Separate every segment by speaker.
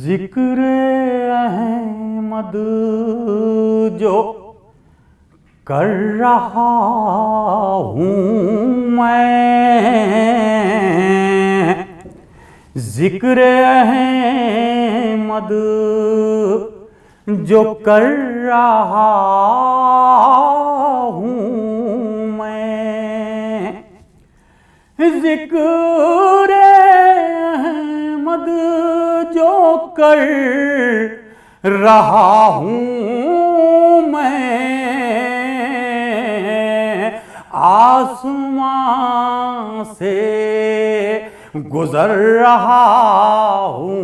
Speaker 1: जिक्र अहमद जो कर रहा हूँ मैं, जिक्र अहमद जो कर रहा हूँ मैं, जिक्र अहमद जो कर रहा हूँ मैं, आसमां से गुजर रहा हूँ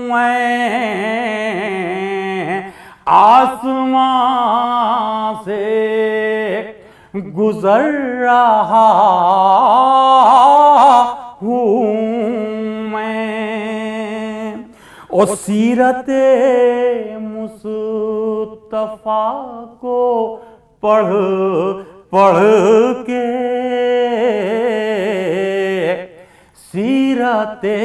Speaker 1: मैं, आसमां से गुजर रहा हूँ मैं। और सीरते मुस्तफा को पढ़ पढ़ के, सीरते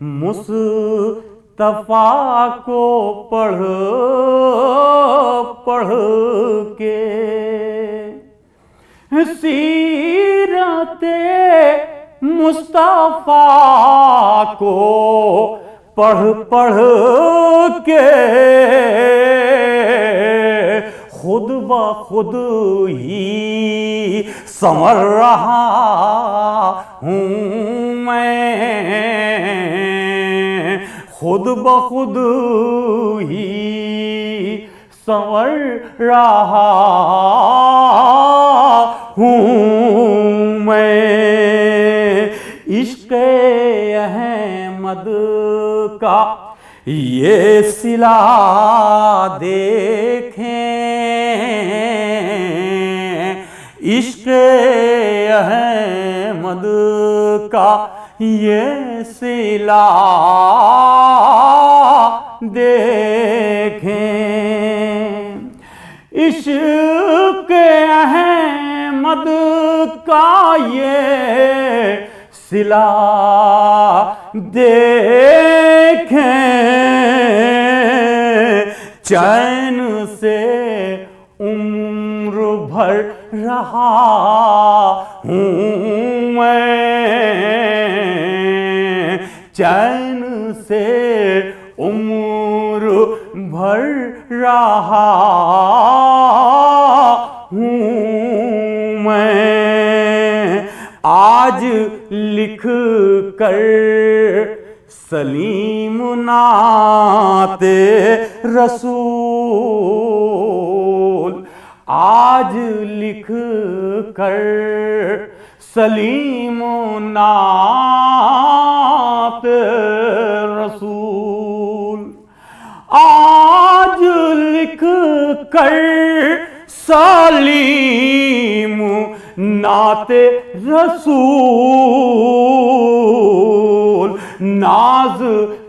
Speaker 1: मुस्तफा को पढ़ पढ़ के, सीरते मुस्तफा को पढ़ पढ़ के खुद ब खुद ही संवर रहा हूँ मैं, खुद ब खुद ही संवर रहा हूँ मैं। इश्क़ अहमद का ये सिला देखें, इश्क़ अहमद का ये सिला देखें, इश्क़ अहमद का ये सिला देखें, चैन से उम्र भर रहा हूँ मैं, चैन से उम्र भर रहा हूँ मैं। आज लिख कर सलीम नाते रसूल, आज लिख कर सलीम नाते रसूल, आज लिख कर सलीम नाते रसूल, नाज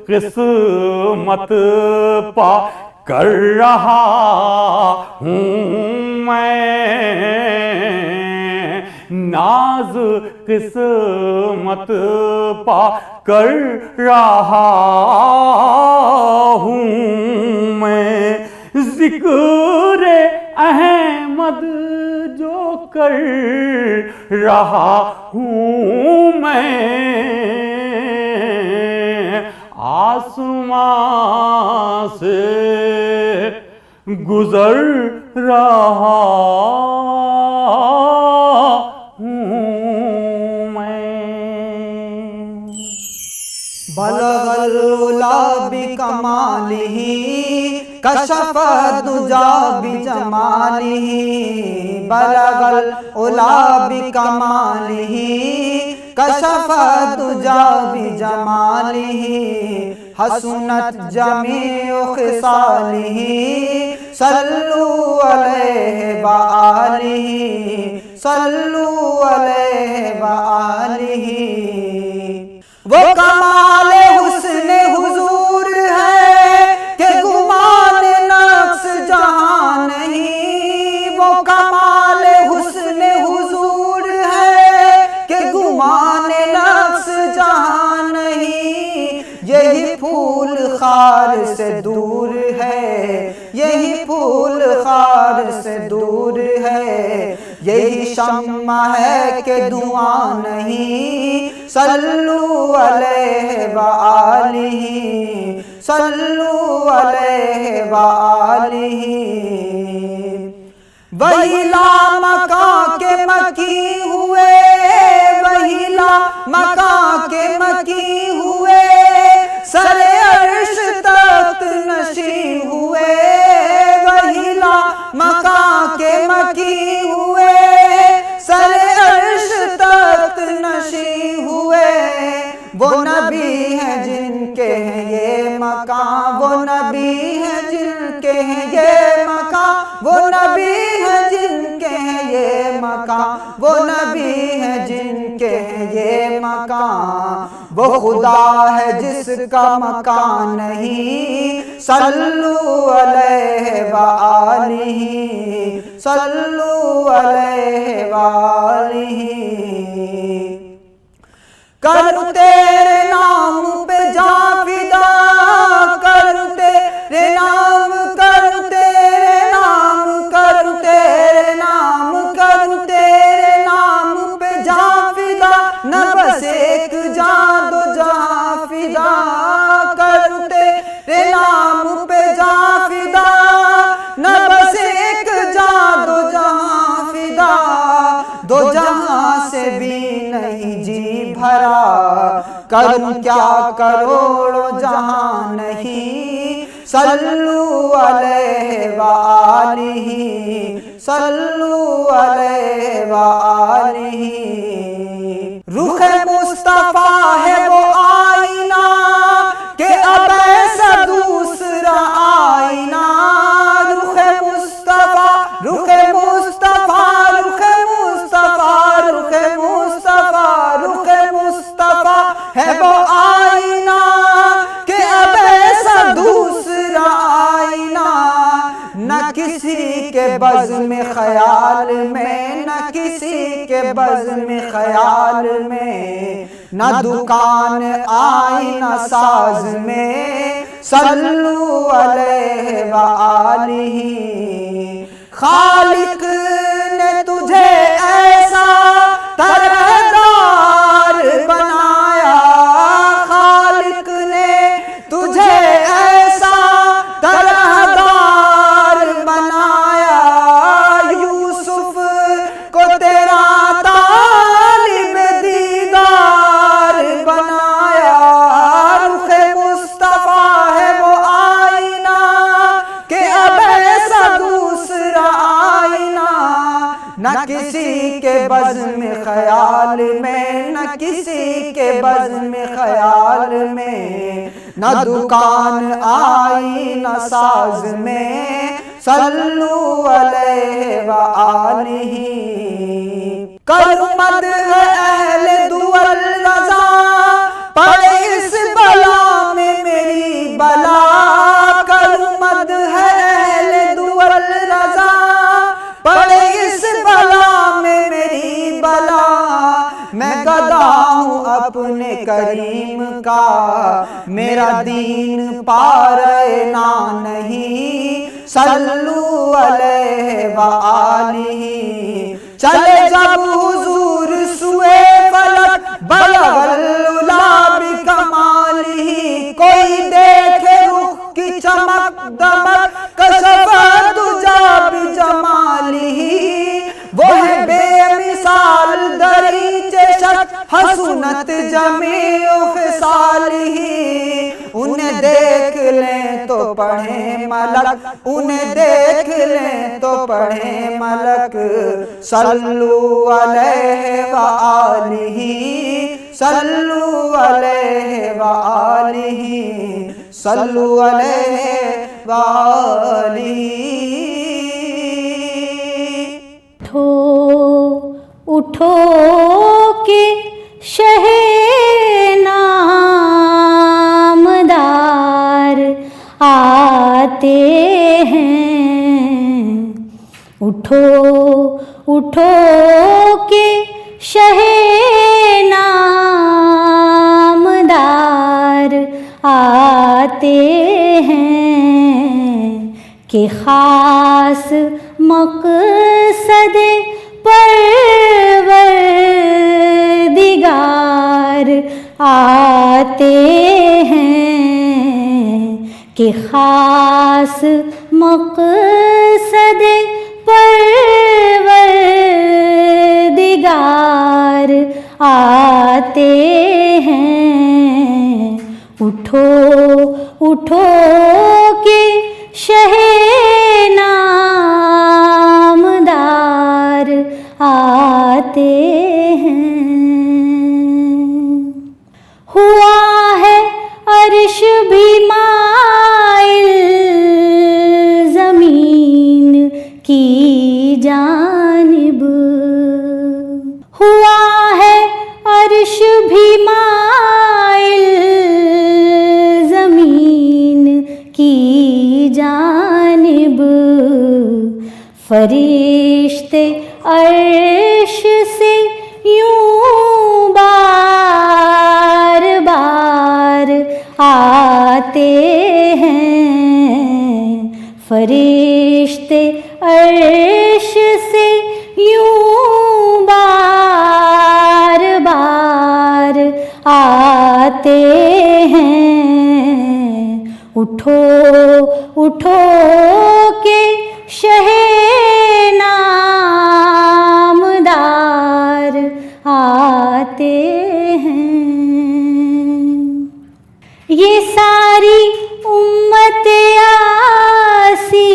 Speaker 1: किस्मत पा कर रहा हूँ मैं, नाज किस्मत पा कर रहा हूँ मैं। जिक्र अहमद जो कर रहा हूँ मैं, आसमां से गुजर रहा हूँ मैं।
Speaker 2: बलगल उला बिकमालिही कशफ दुजा बिजमालिही, बलगल उला बिकमालिही कशफ दुजा बिजमालिही, हसनत जमीउ खिसालिही सल्लु अलैहि व आलिही, सल्लु अलैहि व आलिही। वो कमाले हुस्ने हुजूर है कि गुमान नक्श जहां नहीं, वो कमाले हुस्ने हुजूर है कि गुमान नक्श जहां नहीं, यही फूल खार से दूर है, यही फूल खार से दूर है, यही शम्मा है कि धुआं नहीं। सल्लु अलैहि व आलिही, सल्लु अलैहि व आलिही। वही लामका के मकी हुए, वही लामका के मकी हुए, सरे अर्श तक नशी हुए। वही लामका के मकी हुए, सरे अर्श तक नशी हुए। वो नबी हैं जिनके हैं ये मकाम, वो नबी हैं जिनके हैं ये मकाम, वो नबी हैं जिनके हैं ये मकाम, वो नबी हैं जिनके हैं ये मकाम। वो खुदा है जिसका मकान नहीं। सल्लु अलैहि व आलिही, सल्लु अलैहि व आलिही। करूं तेरे नाम पे जान फिदा, करूं तेरे नाम, करूं तेरे नाम, करूं तेरे नाम, करूं तेरे नाम पे जान फिदा। न बस एक जान दो जहां फिदा, करूं तेरे नाम पे जान फिदा। न बस एक जान दो जहां फिदा, दो जहां से भी नहीं जी भरा। करूं क्या करोड़ों जहां नहीं। सल्लु अलैहि व आलिही, सल्लु अलैहि व आलिही। रुख मुस्तफा है वो आईना कि अब ऐसा दूसरा आईना। रुख मुस्तफा, रुख मुस्तफा, रुख मुस्तफा, रुख मुस्तफा, रुख मुस्तफा है वो आईना कि अब ऐसा दूसरा आईना। न किसी के बज़्म ख्याल में, न किसी के बज़्म ख्याल में, न दुकान आईना साज में। सल्लु अलैहि व आलिही। खालिक ने तुझे ऐसा तरहदार बनाया, खालिक ने तुझे ऐसा तरहदार बनाया। यूसुफ को तेरा तालिब दीदार बनाया। रुख मुस्तफा है वो आईना कि अब ऐसा दूसरा आईना। न किसी के बज़्म ख्याल में, न किसी के बज़्म ख्याल में, न दुकान आईना साज में। सल्लु अलैहि व आलिही। करूं मदह अहले दुअल रज़ा, पड़े इस बला में मेरी बला। करूं मदह अहले दुअल रज़ा, पड़े इस बला में मेरी बला। मैं गदा हूँ अपने करीम का, मेरा दीन पारे ना नहीं। सल्लु अलैहि व आलिही। चले जब हुजूर सुए फलक, बलगल उला बिकमालिही। कोई देखे रुख की चमक दमक, कशफ दुजा बिजमालिही। वो है बेमिसाल दरीचे शक, हसनत जमीउ खिसालिही। उन्हें देख लें तो पढ़े मलक, उन्हें देख लें तो पढ़े मलक। सल्लु अलैहि व आलिही, सल्लु अलैहि व आलिही, सल्लु अलैहि व आलिही।
Speaker 3: उठो के शहे नामदार आते हैं। उठो उठो के शहे नामदार आते के ख़ास मक़सद परवरदिगार आते हैं, के ख़ास मक़सद परवरदिगार आते हैं। उठो उठो के शहे नामदार आते हैं। हुआ है अर्श भी माइल ज़मीन की जानिब, हुआ है अर्श भी माइल ज़मीन की जानिब। फरिश्ते अर्श से यूं बार बार आते हैं, फरिश्ते अर्श से यूं बार बार आते हैं। उठो उठो के शहे नामदार आते हैं। ये सारी उम्मत आसी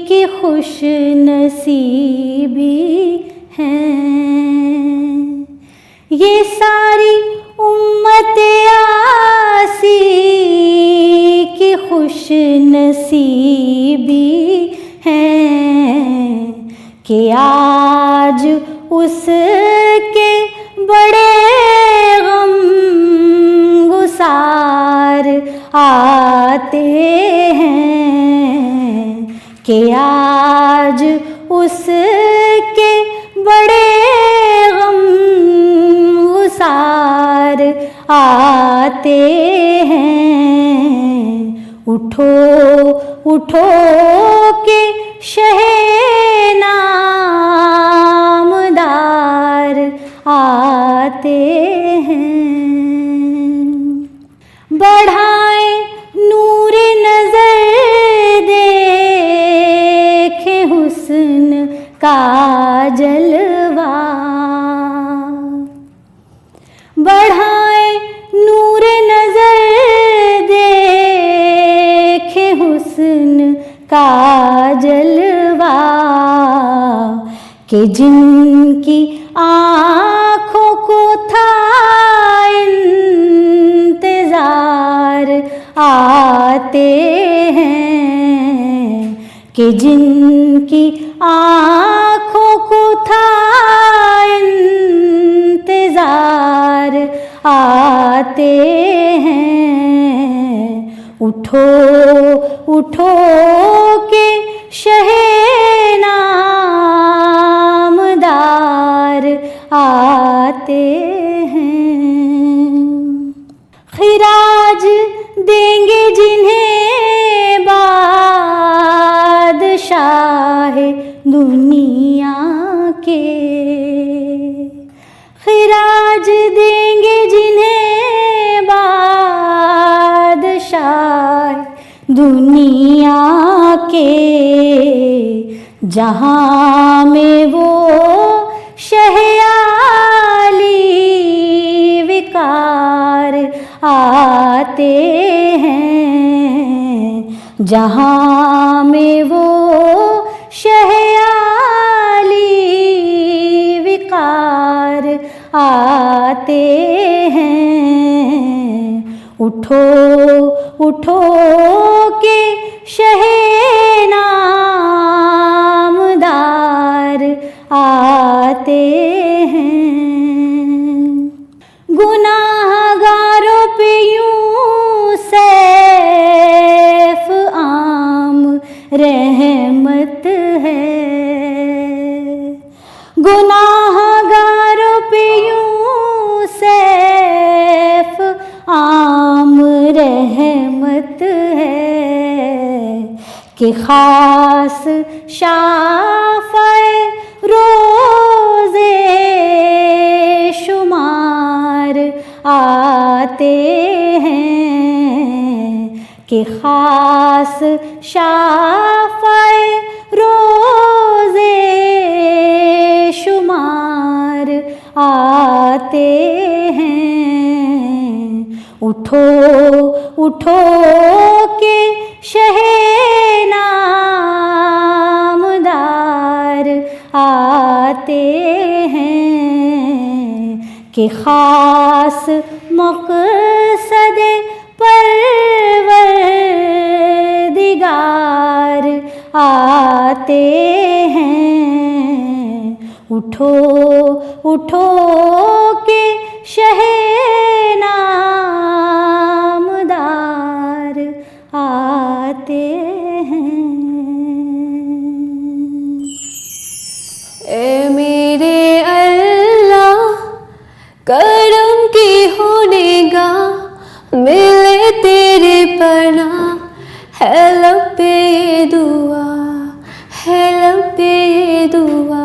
Speaker 3: की खुश नसीबी हैं, ये सारी उम्मत आसी की खुश नसीबी हैं, कि आज उसके बड़े गम गुसार आते हैं, कि आज उसके बड़े गम गुसार आते हैं। उठो उठो के शहे नामदार आते हैं। बढ़ाए नूर नजर देखे हुस्न का जलवा, बढ़ाए नूर नजर देखे हुस्न का जलवा, कि जिनकी आँखों को था इंतज़ार आते हैं, कि जिनकी आँखों को था इंतज़ार आते हैं। उठो उठो के शहे नामदार आते हैं। खिराज देंगे जिन्हें बादशाह दुनिया के, खिराज देंगे जिन्हें बादशाह दुनिया के, जहाँ में वो शहयाली विकार आते हैं, जहाँ में वो शहयाली विकार आते हैं। उठो उठो के शहे नामदार आते हैं। गुनाहगारों पे यूं सैफ आम रहमत है, गुनाहगारों पे यूं सैफ आम रहमत है, कि खास शाफ़े रोज़े शुमार आते हैं, कि खास शाफ़े रोज़े शुमार आते हैं। उठो उठो के शहे नामदार आते हैं, कि खास मक़सद परवरदिगार आते हैं। उठो उठो के शहे नामदार आते हैं।
Speaker 4: ए मेरे अल्लाह करम की होने गा, मिले तेरे पना है लबे दुआ, है लबे दुआ।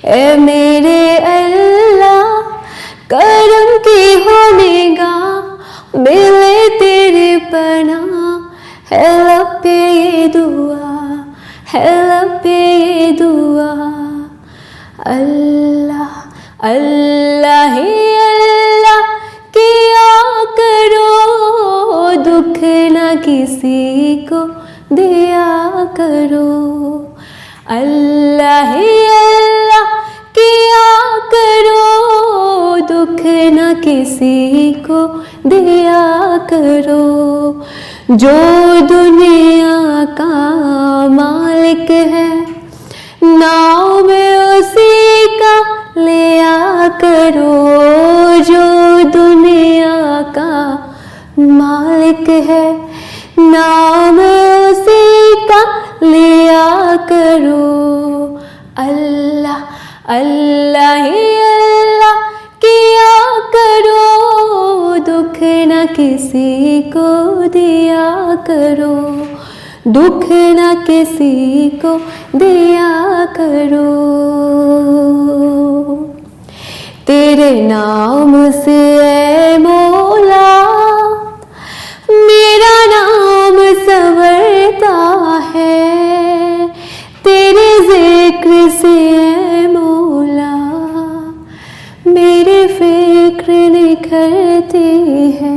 Speaker 4: ए मेरे अल्लाह करम की होने गा, मिले तेरे पना है लबे दुआ, है लबे दुआ। अल्लाह अल्लाह ही अल्लाह किया करो, दुख न किसी को दिया करो। अल्लाह ही अल्लाह किया करो, दुख न किसी को दिया करो। जो दुनिया का मालिक है, नाव में उसी का लिया करो। जो दुनिया का मालिक है, नाव में उसी का लिया करो। अल्लाह अल्लाह ही अल्लाह किया करो, दुख न किसी को दिया करो, दुख न किसी को दिया करो। तेरे नाम से ऐ मौला मेरा नाम संवरता है, तेरे जिक्र से ऐ मौला मेरी फिक्र निखरती है।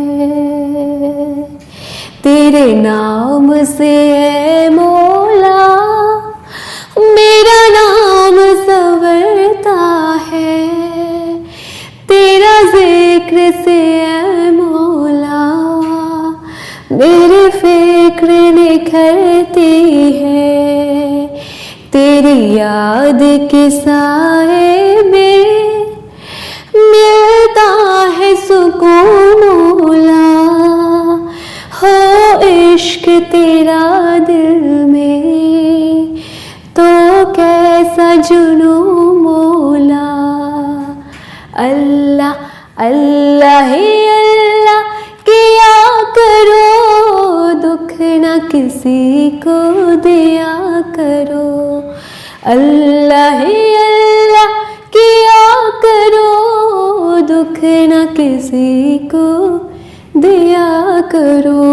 Speaker 4: तेरे नाम से ऐ मौला मेरा नाम संवरता है, तेरा जिक्र से ऐ मौला मेरी फिक्र निखरती है। तेरी याद के साए में मिलता है सुकून मौला, हो इश्क तेरा दिल में तो कैसा जुनून मौला। अल्लाह अल्लाह ही अल्लाह किया करो, दुख न किसी को दिया करो। अल्लाह ही अल्लाह किया करो, दुख न किसी को दिया करो।